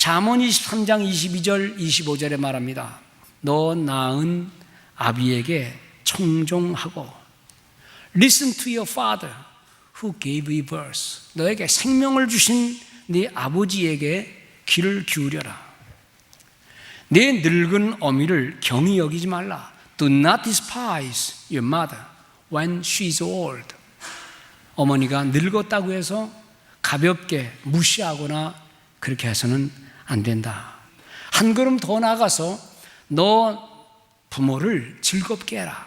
잠언 23장 22절 25절에 말합니다. 너 낳은 아비에게 청종하고 Listen to your father who gave you birth. 너에게 생명을 주신 네 아버지에게 귀를 기울여라. 내 늙은 어미를 경히 여기지 말라. Do not despise your mother when she is old. 어머니가 늙었다고 해서 가볍게 무시하거나 그렇게 해서는 안 된다. 한 걸음 더 나아가서 너 부모를 즐겁게 해라.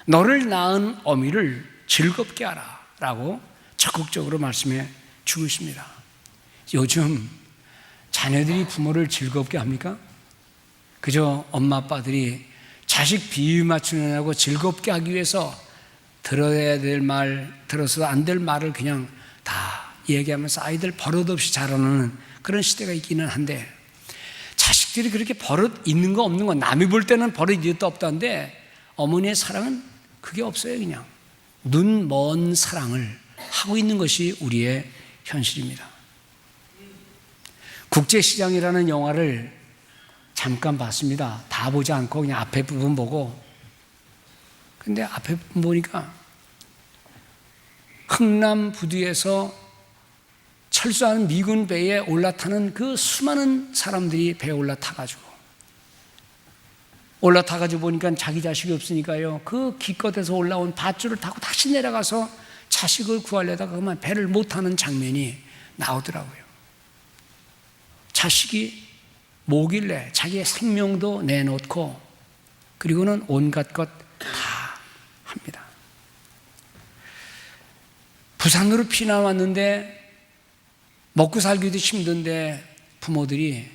너를 낳은 어미를 즐겁게 하라 라고 적극적으로 말씀해 주고 있습니다. 요즘 자녀들이 부모를 즐겁게 합니까? 그저 엄마 아빠들이 자식 비유 맞추느라고 즐겁게 하기 위해서 들어야 될 말, 들어서 안 될 말을 그냥 다 얘기하면서 아이들 버릇없이 자라는 그런 시대가 있기는 한데, 자식들이 그렇게 버릇 있는 거 없는 거, 남이 볼 때는 버릇 있다 없다는데 어머니의 사랑은 그게 없어요. 그냥 눈 먼 사랑을 하고 있는 것이 우리의 현실입니다. 국제시장이라는 영화를 잠깐 봤습니다. 다 보지 않고 그냥 앞에 부분 보고. 근데 앞에 부분 보니까 흥남 부두에서 철수하는 미군 배에 올라타는 그 수많은 사람들이 배에 올라타가지고 보니까 자기 자식이 없으니까요, 그 기껏해서 올라온 밧줄을 타고 다시 내려가서 자식을 구하려다가 그만 배를 못 타는 장면이 나오더라고요. 자식이 뭐길래 자기의 생명도 내놓고 그리고는 온갖 것 다 합니다. 부산으로 피난 왔는데 먹고 살기도 힘든데 부모들이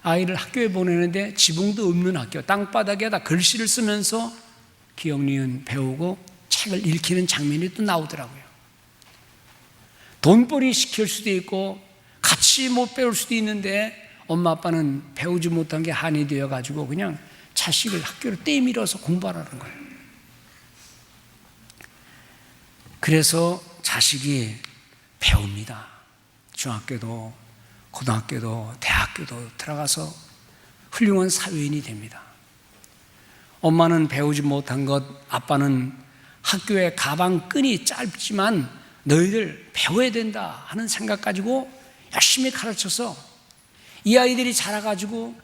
아이를 학교에 보내는데 지붕도 없는 학교, 땅바닥에다 글씨를 쓰면서 기억, 니은 배우고 책을 읽히는 장면이 또 나오더라고요. 돈벌이 시킬 수도 있고 같이 못 배울 수도 있는데 엄마 아빠는 배우지 못한 게 한이 되어가지고 그냥 자식을 학교로 떼밀어서 공부하라는 거예요. 그래서 자식이 배웁니다. 중학교도 고등학교도 대학교도 들어가서 훌륭한 사회인이 됩니다. 엄마는 배우지 못한 것, 아빠는 학교의 가방끈이 짧지만 너희들 배워야 된다 하는 생각 가지고 열심히 가르쳐서 이 아이들이 자라가지고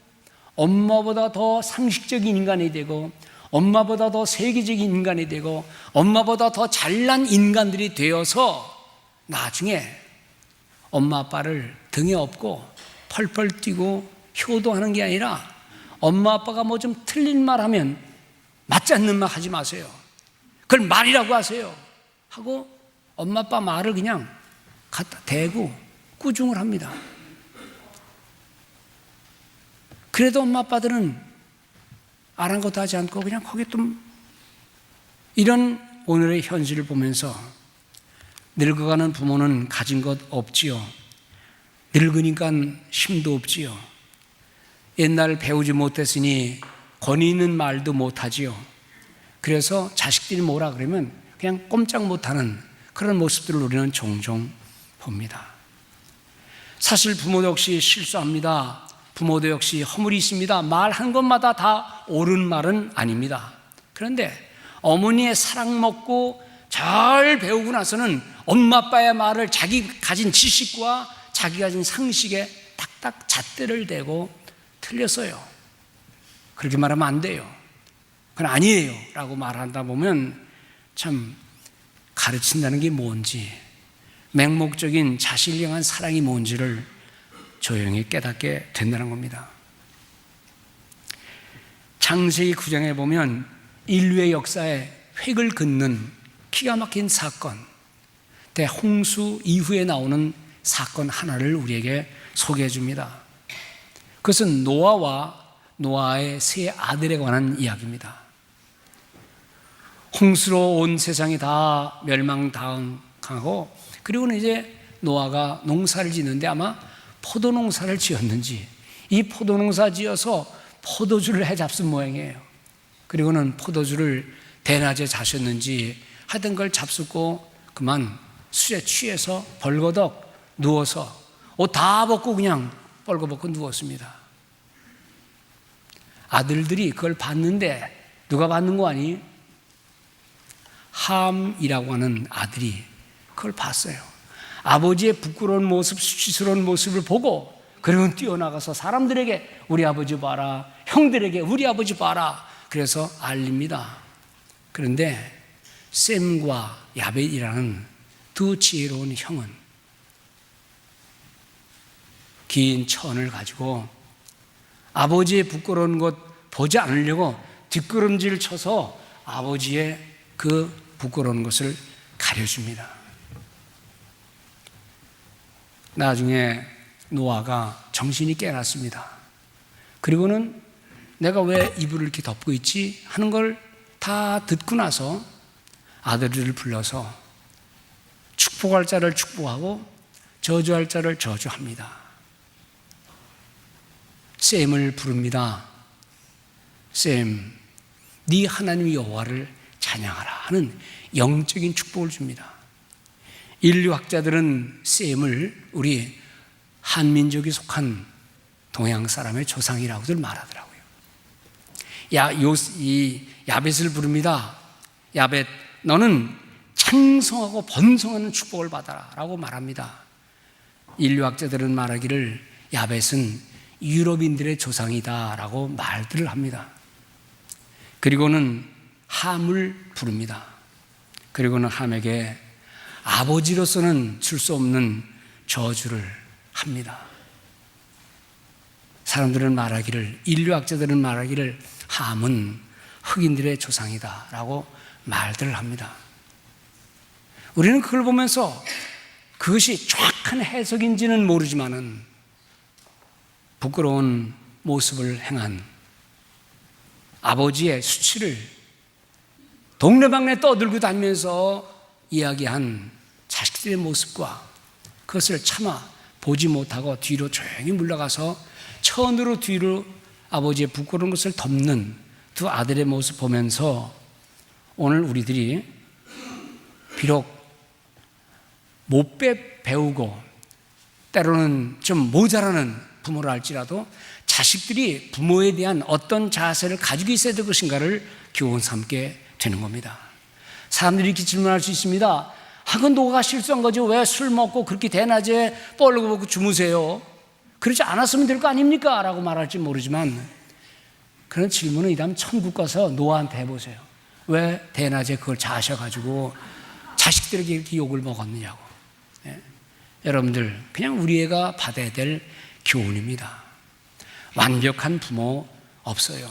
엄마보다 더 상식적인 인간이 되고 엄마보다 더 세계적인 인간이 되고 엄마보다 더 잘난 인간들이 되어서 나중에 엄마 아빠를 등에 업고 펄펄 뛰고 효도하는 게 아니라 엄마 아빠가 뭐 좀 틀린 말 하면 맞지 않는 말 하지 마세요. 그걸 말이라고 하세요. 하고 엄마 아빠 말을 그냥 갖다 대고 꾸중을 합니다. 그래도 엄마 아빠들은 아랑곳하지 하지 않고 그냥 거기 좀, 이런 오늘의 현실을 보면서 늙어가는 부모는 가진 것 없지요. 늙으니까 힘도 없지요. 옛날 배우지 못했으니 권위 있는 말도 못하지요. 그래서 자식들이 뭐라 그러면 그냥 꼼짝 못하는 그런 모습들을 우리는 종종 봅니다. 사실 부모도 역시 실수합니다. 부모도 역시 허물이 있습니다. 말한 것마다 다 옳은 말은 아닙니다. 그런데 어머니의 사랑 먹고 잘 배우고 나서는 엄마 아빠의 말을 자기 가진 지식과 자기 가진 상식에 딱딱 잣대를 대고 틀렸어요. 그렇게 말하면 안 돼요. 그건 아니에요 라고 말한다 보면 참 가르친다는 게 뭔지, 맹목적인 자식을 향한 사랑이 뭔지를 조용히 깨닫게 된다는 겁니다. 창세기 9장에 보면 인류의 역사에 획을 긋는 기가 막힌 사건, 대홍수 이후에 나오는 사건 하나를 우리에게 소개해 줍니다. 그것은 노아와 노아의 세 아들에 관한 이야기입니다. 홍수로 온 세상이 다 멸망당하고, 그리고는 이제 노아가 농사를 짓는데 아마 포도농사를 지었는지 이 포도농사 지어서 포도주를 해잡순 모양이에요. 그리고는 포도주를 대낮에 자셨는지 하던 걸 잡숫고 그만 술에 취해서 벌거덕 누워서 옷 다 벗고 그냥 뻘거벗고 누웠습니다. 아들들이 그걸 봤는데 누가 받는 거 아니? 함이라고 하는 아들이 그걸 봤어요. 아버지의 부끄러운 모습, 수치스러운 모습을 보고 그리고 뛰어나가서 사람들에게 우리 아버지 봐라, 형들에게 우리 아버지 봐라, 그래서 알립니다. 그런데 셈과 야벳이라는 두 지혜로운 형은 긴 천을 가지고 아버지의 부끄러운 것 보지 않으려고 뒷걸음질 쳐서 아버지의 그 부끄러운 것을 가려줍니다. 나중에 노아가 정신이 깨났습니다. 그리고는 내가 왜 이불을 이렇게 덮고 있지 하는 걸 다 듣고 나서 아들들을 불러서 축복할 자를 축복하고 저주할 자를 저주합니다. 셈을 부릅니다. 셈, 네 하나님 여호와를 찬양하라 하는 영적인 축복을 줍니다. 인류학자들은 셈을 우리 한민족이 속한 동양 사람의 조상이라고들 말하더라고요. 이 야벳을 부릅니다. 야벳, 너는 창성하고 번성하는 축복을 받아라 라고 말합니다. 인류학자들은 말하기를 야벳은 유럽인들의 조상이다 라고 말들을 합니다. 그리고는 함을 부릅니다. 그리고는 함에게 아버지로서는 줄 수 없는 저주를 합니다. 사람들은 말하기를, 인류학자들은 말하기를 함은 흑인들의 조상이다 라고 말들을 합니다. 우리는 그걸 보면서 그것이 정확한 해석인지는 모르지만은 부끄러운 모습을 행한 아버지의 수치를 동네방네 떠들고 다니면서 이야기한 자식들의 모습과 그것을 차마 보지 못하고 뒤로 조용히 물러가서 천으로 뒤로 아버지의 부끄러운 것을 덮는 두 아들의 모습 보면서 오늘 우리들이 비록 못 배우고 때로는 좀 모자라는 부모를 할지라도 자식들이 부모에 대한 어떤 자세를 가지고 있어야 될 것인가를 교훈 삼게 되는 겁니다. 사람들이 이렇게 질문할 수 있습니다. 그건 너가 실수한 거지 왜 술 먹고 그렇게 대낮에 뻘거벗고 주무세요? 그러지 않았으면 될 거 아닙니까? 라고 말할지 모르지만 그런 질문은 이 다음 천국 가서 노아한테 해보세요. 왜 대낮에 그걸 자셔가지고 자식들에게 이렇게 욕을 먹었느냐고. 예? 여러분들 그냥 우리 애가 받아야 될 교훈입니다. 완벽한 부모 없어요.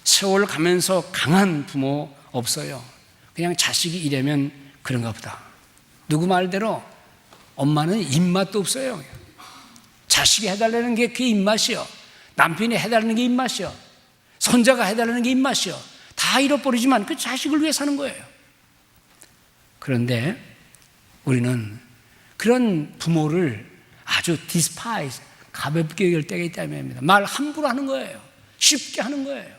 세월 가면서 강한 부모 없어요. 그냥 자식이 이래면 그런가 보다. 누구 말대로 엄마는 입맛도 없어요. 자식이 해달라는 게 그게 입맛이요. 남편이 해달라는 게 입맛이요. 손자가 해달라는 게 입맛이요. 다 잃어버리지만 그 자식을 위해 사는 거예요. 그런데 우리는 그런 부모를 아주 despise, 가볍게 여길 때가 있다면 말 함부로 하는 거예요. 쉽게 하는 거예요.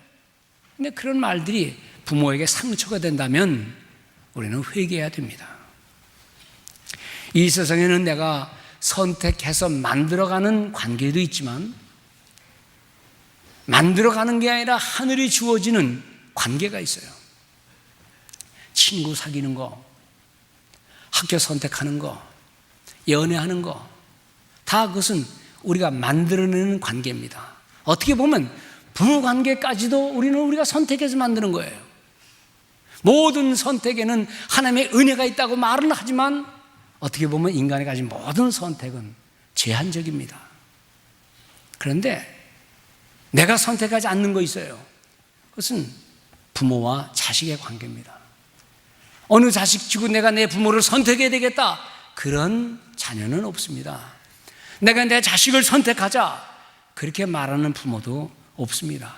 근데 그런 말들이 부모에게 상처가 된다면 우리는 회개해야 됩니다. 이 세상에는 내가 선택해서 만들어가는 관계도 있지만 만들어가는 게 아니라 하늘이 주어지는 관계가 있어요. 친구 사귀는 거, 학교 선택하는 거, 연애하는 거, 다 그것은 우리가 만들어내는 관계입니다. 어떻게 보면 부부관계까지도 우리가 선택해서 만드는 거예요. 모든 선택에는 하나님의 은혜가 있다고 말은 하지만 어떻게 보면 인간이 가진 모든 선택은 제한적입니다. 그런데 내가 선택하지 않는 거 있어요. 그것은 부모와 자식의 관계입니다. 어느 자식 치고 내가 내 부모를 선택해야 되겠다, 그런 자녀는 없습니다. 내가 내 자식을 선택하자, 그렇게 말하는 부모도 없습니다.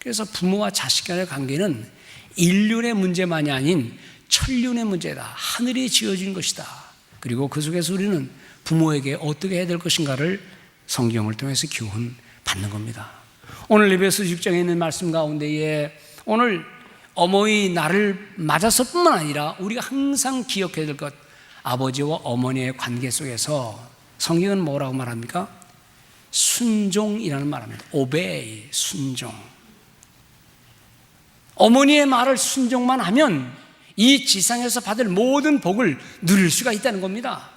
그래서 부모와 자식 간의 관계는 인륜의 문제만이 아닌 천륜의 문제다. 하늘이 지어진 것이다. 그리고 그 속에서 우리는 부모에게 어떻게 해야 될 것인가를 성경을 통해서 교훈 받는 겁니다. 오늘 에베소 6장에 있는 말씀 가운데에 오늘 어머니 날을 맞아서뿐만 아니라 우리가 항상 기억해야 될 것, 아버지와 어머니의 관계 속에서 성경은 뭐라고 말합니까? 순종이라는 말입니다. obey, 순종. 어머니의 말을 순종만 하면 이 지상에서 받을 모든 복을 누릴 수가 있다는 겁니다.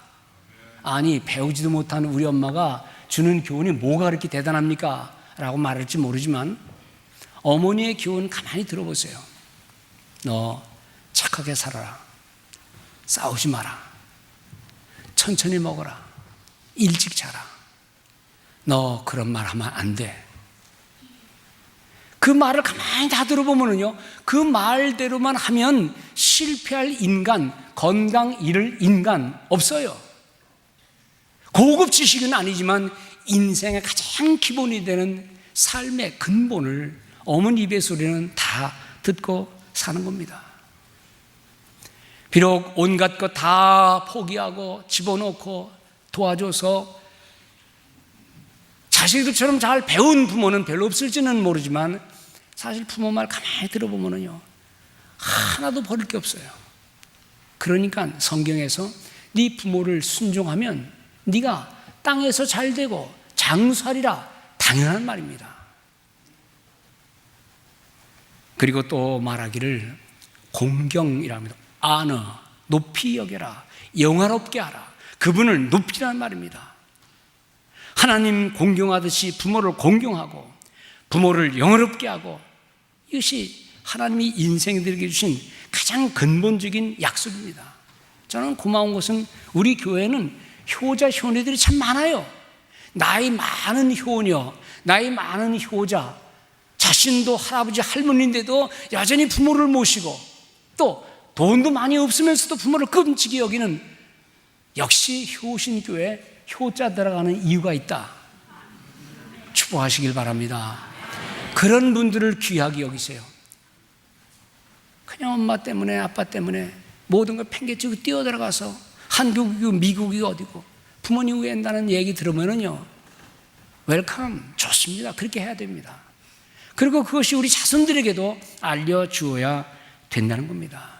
아니, 배우지도 못한 우리 엄마가 주는 교훈이 뭐가 그렇게 대단합니까? 라고 말할지 모르지만 어머니의 교훈 가만히 들어보세요. 너 착하게 살아라. 싸우지 마라. 천천히 먹어라. 일찍 자라. 너 그런 말 하면 안 돼. 그 말을 가만히 다 들어보면요, 그 말대로만 하면 실패할 인간, 건강 잃을 인간 없어요. 고급 지식은 아니지만 인생의 가장 기본이 되는 삶의 근본을 어머니 입의 소리는 다 듣고 사는 겁니다. 비록 온갖 것 다 포기하고 집어넣고 도와줘서 자식들처럼 잘 배운 부모는 별로 없을지는 모르지만 사실 부모 말 가만히 들어보면요, 하나도 버릴 게 없어요. 그러니까 성경에서 네 부모를 순종하면 네가 땅에서 잘 되고 장수하리라 당연한 말입니다. 그리고 또 말하기를 공경이라 합니다. honor, 높이 여겨라, 영화롭게 하라, 그분을 높이라는 말입니다. 하나님 공경하듯이 부모를 공경하고 부모를 영화롭게 하고, 이것이 하나님이 인생들에게 주신 가장 근본적인 약속입니다. 저는 고마운 것은 우리 교회는 효자, 효녀들이 참 많아요. 나이 많은 효녀, 나이 많은 효자, 자신도 할아버지, 할머니인데도 여전히 부모를 모시고 또 돈도 많이 없으면서도 부모를 끔찍이 여기는, 역시 효신교회 효자 들어가는 이유가 있다. 축복하시길 바랍니다. 그런 분들을 귀하게 여기세요. 그냥 엄마 때문에 아빠 때문에 모든 걸 팽개치고 뛰어들어가서 한국이고 미국이고 어디고 부모님 구한다는 얘기 들으면은요, 웰컴, 좋습니다. 그렇게 해야 됩니다. 그리고 그것이 우리 자손들에게도 알려주어야 된다는 겁니다.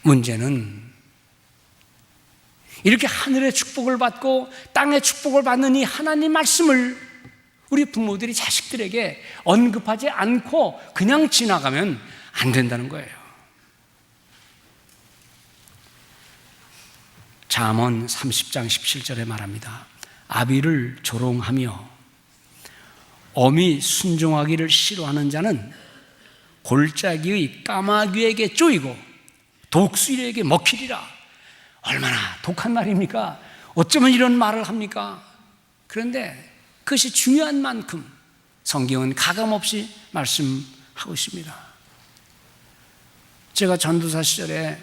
문제는 이렇게 하늘의 축복을 받고 땅의 축복을 받는 이 하나님 말씀을 우리 부모들이 자식들에게 언급하지 않고 그냥 지나가면 안 된다는 거예요. 잠언 30장 17절에 말합니다. 아비를 조롱하며 어미 순종하기를 싫어하는 자는 골짜기의 까마귀에게 쪼이고 독수리에게 먹히리라. 얼마나 독한 말입니까? 어쩌면 이런 말을 합니까? 그런데 그것이 중요한 만큼 성경은 가감없이 말씀하고 있습니다. 제가 전도사 시절에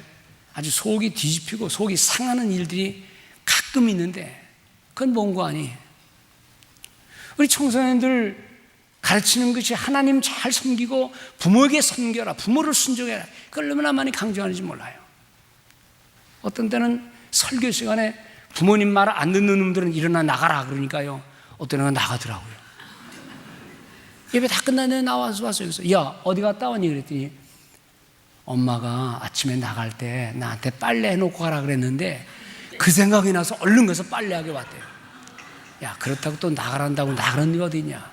아주 속이 뒤집히고 속이 상하는 일들이 가끔 있는데, 그건 뭔고 아니? 우리 청소년들 가르치는 것이 하나님 잘 섬기고 부모에게 섬겨라, 부모를 순종해라, 그걸 얼마나 많이 강조하는지 몰라요. 어떤 때는 설교 시간에 부모님 말 안 듣는 놈들은 일어나 나가라 그러니까요, 어떤 애가 나가더라고요. 예배 다 끝났는데 나와서 왔어요. 그래서 야, 어디 갔다 왔니? 그랬더니 엄마가 아침에 나갈 때 나한테 빨래 해놓고 가라 그랬는데 그 생각이 나서 얼른 가서 빨래하게 왔대요. 야, 그렇다고 또 나가란다고 나가는 게 어디 있냐?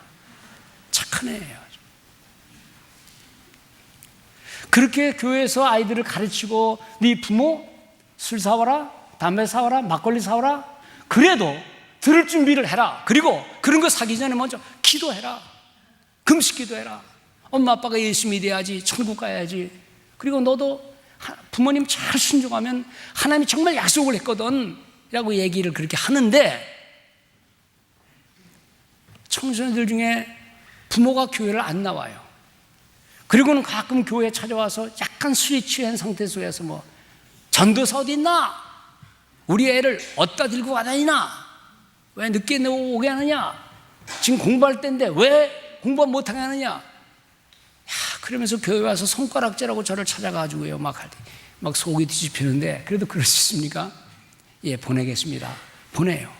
착한 애예요. 그렇게 교회에서 아이들을 가르치고 네 부모 술 사와라, 담배 사와라, 막걸리 사와라, 그래도 들을 준비를 해라. 그리고 그런 거 사기 전에 먼저 기도해라. 금식 기도해라. 엄마 아빠가 예수 믿어야지, 천국 가야지. 그리고 너도 부모님 잘 순종하면 하나님이 정말 약속을 했거든 라고 얘기를 그렇게 하는데, 청소년들 중에 부모가 교회를 안 나와요. 그리고는 가끔 교회에 찾아와서 약간 술이 취한 상태 속에서 뭐 전도사 어디 있나? 우리 애를 어디다 들고 가다니나? 왜 늦게 오게 하느냐? 지금 공부할 때인데 왜 공부 못하게 하느냐? 야, 그러면서 교회 와서 손가락질하고 저를 찾아가지고요, 막 속이 뒤집히는데, 그래도 그럴 수 있습니까? 예, 보내겠습니다. 보내요.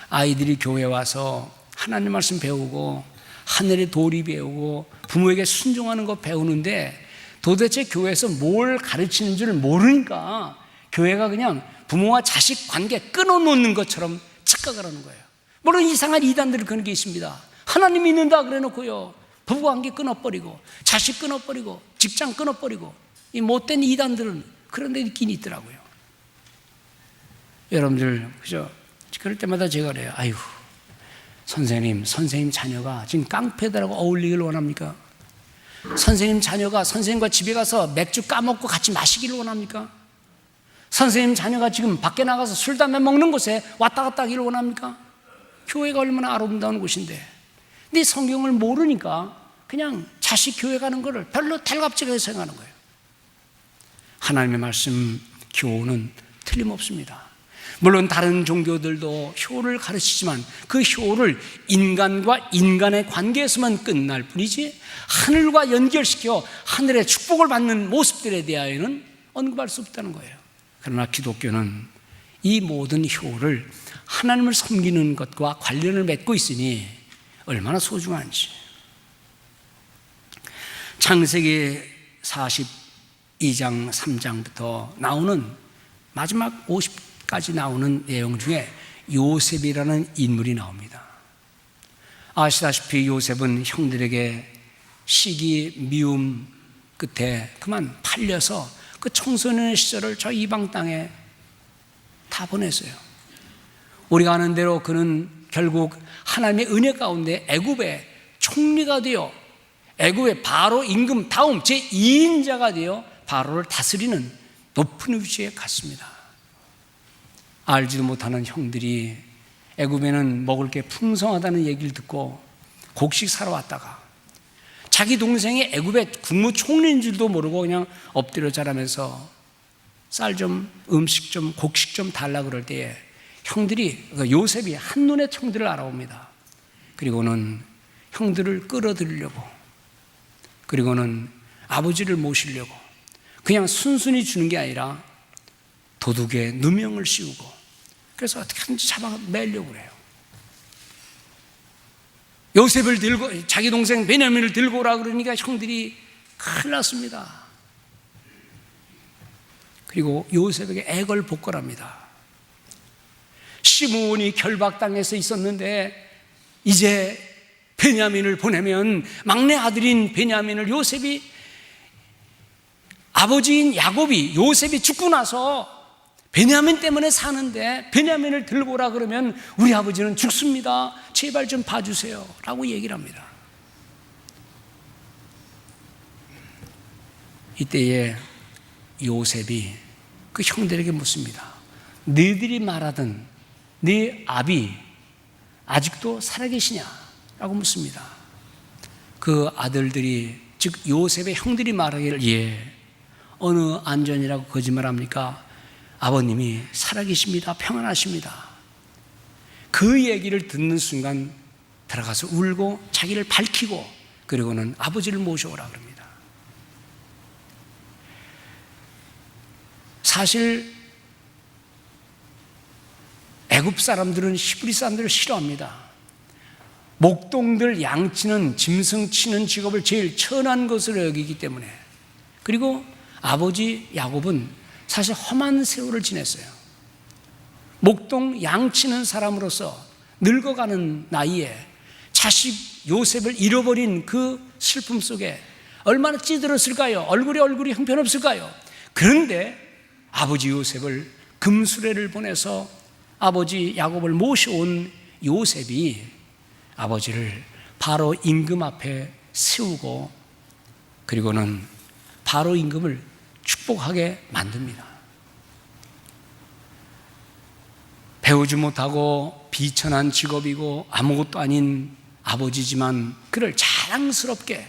아이들이 교회 와서 하나님 말씀 배우고 하늘의 도리 배우고 부모에게 순종하는 거 배우는데 도대체 교회에서 뭘 가르치는 줄 모르니까 교회가 그냥 부모와 자식 관계 끊어놓는 것처럼 착각을 하는 거예요. 물론 이상한 이단들은 그런 게 있습니다. 하나님 믿는다 그래 놓고요, 부부관계 끊어버리고 자식 끊어버리고 직장 끊어버리고, 이 못된 이단들은 그런 데 있긴 있더라고요. 여러분들 그죠? 그럴 때마다 제가 그래요. 아이고, 선생님 자녀가 지금 깡패들하고 어울리길 원합니까? 선생님 자녀가 선생님과 집에 가서 맥주 까먹고 같이 마시기를 원합니까? 선생님 자녀가 지금 밖에 나가서 술 담배 먹는 곳에 왔다 갔다 하기를 원합니까? 교회가 얼마나 아름다운 곳인데. 근데 성경을 모르니까 그냥 자식 교회 가는 거를 별로 달갑지게 생각하는 거예요. 하나님의 말씀 교훈은 틀림없습니다. 물론 다른 종교들도 효를 가르치지만 그 효를 인간과 인간의 관계에서만 끝날 뿐이지, 하늘과 연결시켜 하늘의 축복을 받는 모습들에 대하여는 언급할 수 없다는 거예요. 그러나 기독교는 이 모든 효를 하나님을 섬기는 것과 관련을 맺고 있으니 얼마나 소중한지. 창세기 42장 3장부터 나오는 마지막 50까지 나오는 내용 중에 요셉이라는 인물이 나옵니다. 아시다시피 요셉은 형들에게 시기 미움 끝에 그만 팔려서 그 청소년의 시절을 저 이방 땅에 다 보냈어요. 우리가 아는 대로 그는 결국 하나님의 은혜 가운데 애굽의 총리가 되어 애굽의 바로 임금 다음 제2인자가 되어 바로를 다스리는 높은 위치에 갔습니다. 알지도 못하는 형들이 애굽에는 먹을 게 풍성하다는 얘기를 듣고 곡식 사러 왔다가 자기 동생이 애굽의 국무총리인 줄도 모르고 그냥 엎드려 자라면서 쌀 좀, 음식 좀, 곡식 좀 달라 그럴 때에 형들이, 요셉이 한눈에 형들을 알아봅니다. 그리고는 형들을 끌어들이려고, 그리고는 아버지를 모시려고 그냥 순순히 주는 게 아니라 도둑에 누명을 씌우고, 그래서 어떻게든지 잡아 매려고 그래요. 요셉을 들고, 자기 동생 베냐민을 들고 오라 그러니까 형들이 큰일 났습니다. 그리고 요셉에게 애걸복걸합니다. 시므온이 결박당해서 있었는데 이제 베냐민을 보내면 막내 아들인 베냐민을 요셉이, 아버지인 야곱이 요셉이 죽고 나서 베냐민 때문에 사는데 베냐민을 들고 오라 그러면 우리 아버지는 죽습니다. 제발 좀 봐주세요 라고 얘기를 합니다. 이때에 요셉이 그 형들에게 묻습니다. 너희들이 말하던 네 아비 아직도 살아계시냐? 라고 묻습니다. 그 아들들이, 즉 요셉의 형들이 말하기를, 예, 어느 안전이라고 거짓말합니까? 아버님이 살아계십니다. 평안하십니다. 그 얘기를 듣는 순간 들어가서 울고 자기를 밝히고 그리고는 아버지를 모셔오라 그럽니다. 사실 애굽 사람들은 히브리 사람들을 싫어합니다. 목동들 양치는, 짐승 치는 직업을 제일 천한 것으로 여기기 때문에. 그리고 아버지 야곱은 사실 험한 세월을 지냈어요. 목동 양치는 사람으로서 늙어가는 나이에 자식 요셉을 잃어버린 그 슬픔 속에 얼마나 찌들었을까요? 얼굴이 형편없을까요? 그런데 아버지 요셉을, 금수레를 보내서 아버지 야곱을 모셔온 요셉이 아버지를 바로 임금 앞에 세우고 그리고는 바로 임금을 축복하게 만듭니다. 배우지 못하고 비천한 직업이고 아무것도 아닌 아버지지만 그를 자랑스럽게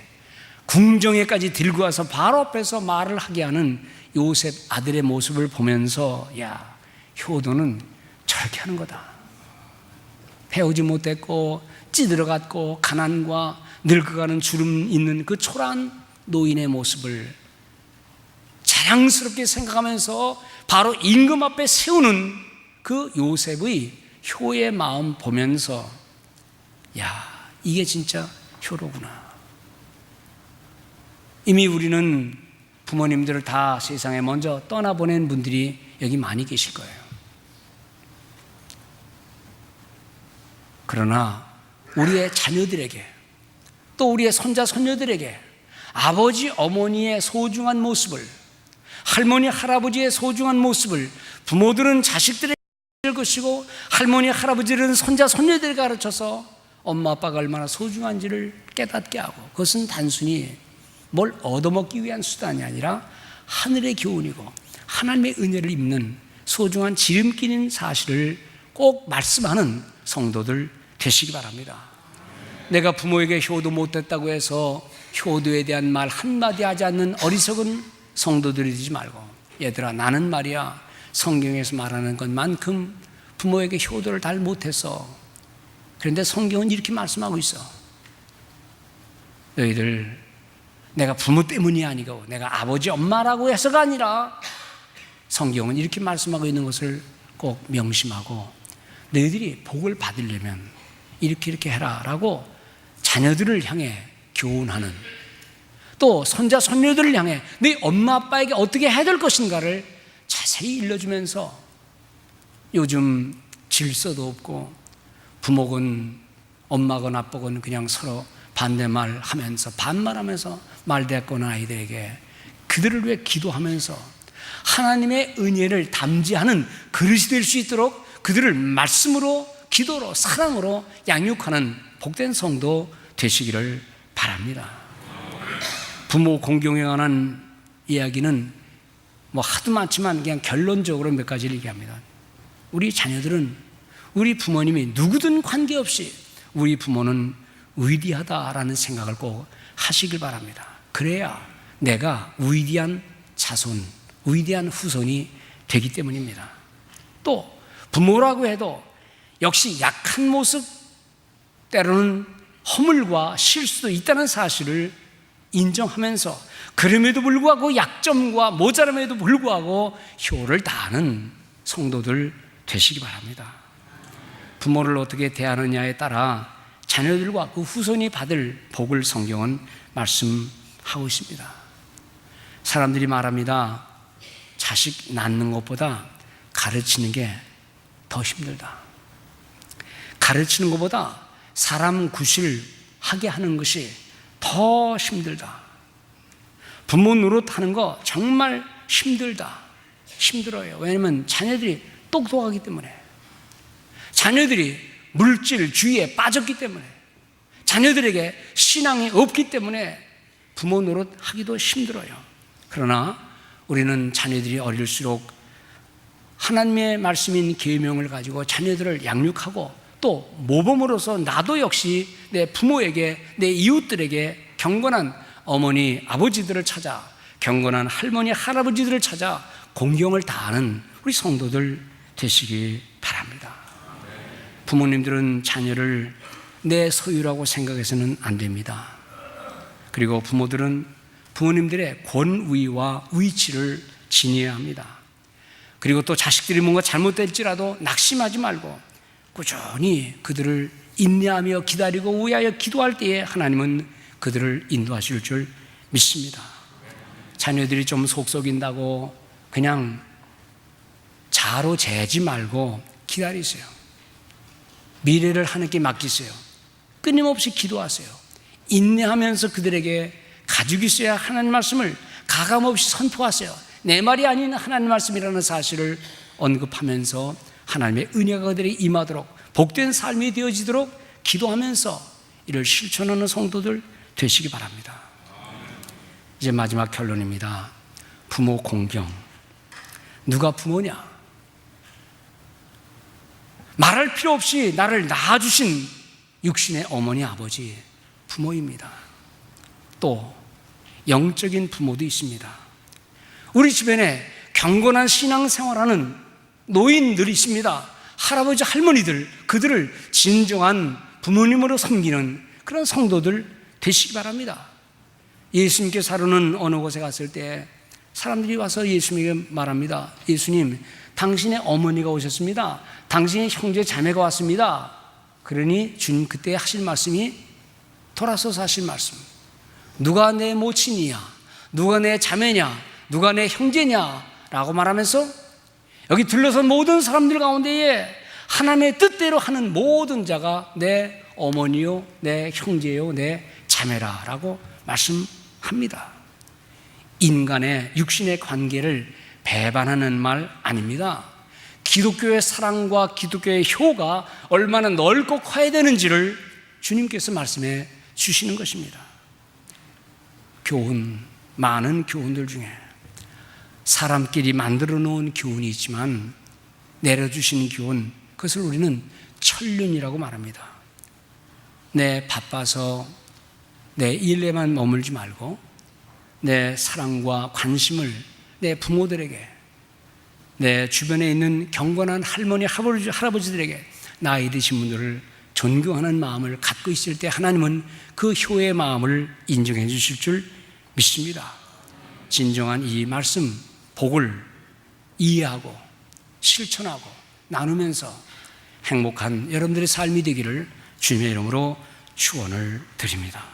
궁정에까지 들고 와서 바로 앞에서 말을 하게 하는 요셉 아들의 모습을 보면서, 야, 효도는 저렇게 하는 거다. 배우지 못했고 찌들어갔고 가난과 늙어가는 주름 있는 그 초라한 노인의 모습을 자랑스럽게 생각하면서 바로 임금 앞에 세우는 그 요셉의 효의 마음 보면서, 야, 이게 진짜 효로구나. 이미 우리는 부모님들을 다 세상에 먼저 떠나보낸 분들이 여기 많이 계실 거예요. 그러나 우리의 자녀들에게 또 우리의 손자 손녀들에게 아버지 어머니의 소중한 모습을, 할머니 할아버지의 소중한 모습을 부모들은 자식들에게 가르칠 것이고 할머니 할아버지들은 손자 손녀들에게 가르쳐서 엄마 아빠가 얼마나 소중한지를 깨닫게 하고, 그것은 단순히 뭘 얻어먹기 위한 수단이 아니라 하늘의 교훈이고 하나님의 은혜를 입는 소중한 지름길인 사실을 꼭 말씀하는 성도들 되시기 바랍니다. 내가 부모에게 효도 못했다고 해서 효도에 대한 말 한마디 하지 않는 어리석은 성도들이 되지 말고, 얘들아 나는 말이야 성경에서 말하는 것만큼 부모에게 효도를 잘 못했어. 그런데 성경은 이렇게 말씀하고 있어. 너희들 내가 부모 때문이 아니고 내가 아버지 엄마라고 해서가 아니라 성경은 이렇게 말씀하고 있는 것을 꼭 명심하고 너희들이 복을 받으려면 이렇게 해라 라고 자녀들을 향해 교훈하는, 또 손자 손녀들을 향해 너희 엄마 아빠에게 어떻게 해야 될 것인가를 자세히 일러주면서, 요즘 질서도 없고 부모건 엄마건 아빠건 그냥 서로 반대말 하면서 반말하면서 말대꾸는 아이들에게 그들을 위해 기도하면서 하나님의 은혜를 담지하는 그릇이 될 수 있도록 그들을 말씀으로, 기도로, 사랑으로 양육하는 복된 성도 되시기를 바랍니다. 부모 공경에 관한 이야기는 하도 많지만 그냥 결론적으로 몇 가지를 얘기합니다. 우리 자녀들은 우리 부모님이 누구든 관계없이 우리 부모는 위대하다라는 생각을 꼭 하시길 바랍니다. 그래야 내가 위대한 자손, 위대한 후손이 되기 때문입니다. 또 부모라고 해도 역시 약한 모습, 때로는 허물과 실수도 있다는 사실을 인정하면서 그럼에도 불구하고 약점과 모자람에도 불구하고 효를 다하는 성도들 되시기 바랍니다. 부모를 어떻게 대하느냐에 따라 자녀들과 그 후손이 받을 복을 성경은 말씀하고 있습니다. 사람들이 말합니다. 자식 낳는 것보다 가르치는 게 더 힘들다. 가르치는 것보다 사람 구실하게 하는 것이 더 힘들다. 부모 노릇하는 거 정말 힘들다. 힘들어요. 왜냐하면 자녀들이 똑똑하기 때문에, 자녀들이 물질 주의에 빠졌기 때문에, 자녀들에게 신앙이 없기 때문에 부모 노릇하기도 힘들어요. 그러나 우리는 자녀들이 어릴수록 하나님의 말씀인 계명을 가지고 자녀들을 양육하고, 또 모범으로서 나도 역시 내 부모에게, 내 이웃들에게 경건한 어머니 아버지들을 찾아, 경건한 할머니 할아버지들을 찾아 공경을 다하는 우리 성도들 되시기 바랍니다. 부모님들은 자녀를 내 소유라고 생각해서는 안 됩니다. 그리고 부모들은 부모님들의 권위와 위치를 지녀야 합니다. 그리고 또 자식들이 뭔가 잘못될지라도 낙심하지 말고 꾸준히 그들을 인내하며 기다리고 위하여 기도할 때에 하나님은 그들을 인도하실 줄 믿습니다. 자녀들이 좀 속썩인다고 그냥 자로 재지 말고 기다리세요. 미래를 하나님께 맡기세요. 끊임없이 기도하세요. 인내하면서 그들에게 가지고 있어야 하나님 말씀을 가감없이 선포하세요. 내 말이 아닌 하나님 말씀이라는 사실을 언급하면서 하나님의 은혜가 그들에게 임하도록 복된 삶이 되어지도록 기도하면서 이를 실천하는 성도들 되시기 바랍니다. 이제 마지막 결론입니다. 부모 공경. 누가 부모냐? 말할 필요 없이 나를 낳아주신 육신의 어머니 아버지 부모입니다. 또 영적인 부모도 있습니다. 우리 주변에 경건한 신앙생활하는 노인들이 있습니다. 할아버지 할머니들, 그들을 진정한 부모님으로 섬기는 그런 성도들 되시기 바랍니다. 예수님께서 하루는 어느 곳에 갔을 때 사람들이 와서 예수님에게 말합니다. 예수님, 당신의 어머니가 오셨습니다. 당신의 형제 자매가 왔습니다. 그러니 주님 그때 하실 말씀이, 돌아서서 하실 말씀, 누가 내 모친이냐, 누가 내 자매냐, 누가 내 형제냐 라고 말하면서 여기 들러선 모든 사람들 가운데에 하나님의 뜻대로 하는 모든 자가 내 어머니요, 내 형제요, 내 자매라라고 말씀합니다. 인간의 육신의 관계를 배반하는 말 아닙니다. 기독교의 사랑과 기독교의 효가 얼마나 넓고 커야 되는지를 주님께서 말씀해 주시는 것입니다. 교훈, 많은 교훈들 중에 사람끼리 만들어 놓은 교훈이 있지만 내려주시는 교훈, 그것을 우리는 천륜이라고 말합니다. 내 바빠서 내 일에만 머물지 말고 내 사랑과 관심을 내 부모들에게, 내 주변에 있는 경건한 할머니, 할아버지들에게, 나이 드신 분들을 존경하는 마음을 갖고 있을 때 하나님은 그 효의 마음을 인정해 주실 줄 믿습니다. 진정한 이 말씀, 복을 이해하고 실천하고 나누면서 행복한 여러분들의 삶이 되기를 주님의 이름으로 축원을 드립니다.